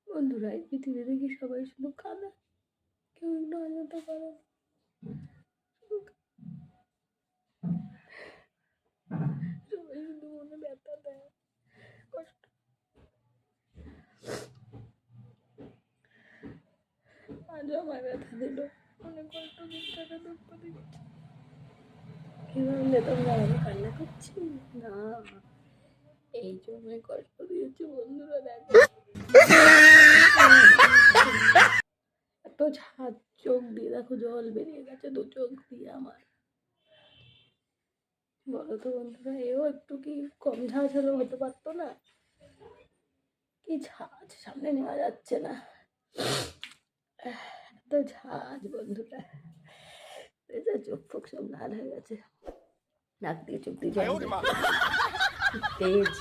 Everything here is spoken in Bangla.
বন্ধুরা এই পৃথিবী দেখি সবাই শুধু কাঁদে, কেউ একটু আনন্দ করে। সবাই শুধু মনে ব্যথা দেয়, কষ্ট। আজও আমার ব্যথা দিল, অনেক কষ্ট দিচ্ছে, দুঃখ দিচ্ছে। কি ভাবলে তোমরা আমি কান্না করছি? না, এই জন্য কষ্ট দিয়েছে বন্ধুরা। দেখো এত ঝাঁজ চোখ দিয়ে, দেখো জল বেরিয়ে গেছে দু চোখ দিয়ে আমার। বলো তো বন্ধুরা, এও একটু কি কম ঝাঁজ হলেও হতে পারতো না? কি ঝাঁজ, সামনে নেওয়া যাচ্ছে না, এত ঝাঁজ বন্ধুরা। চোখ ফোক সব লাল হয়ে গেছে, নাক দিয়ে চোখ দিয়ে জল তেজ।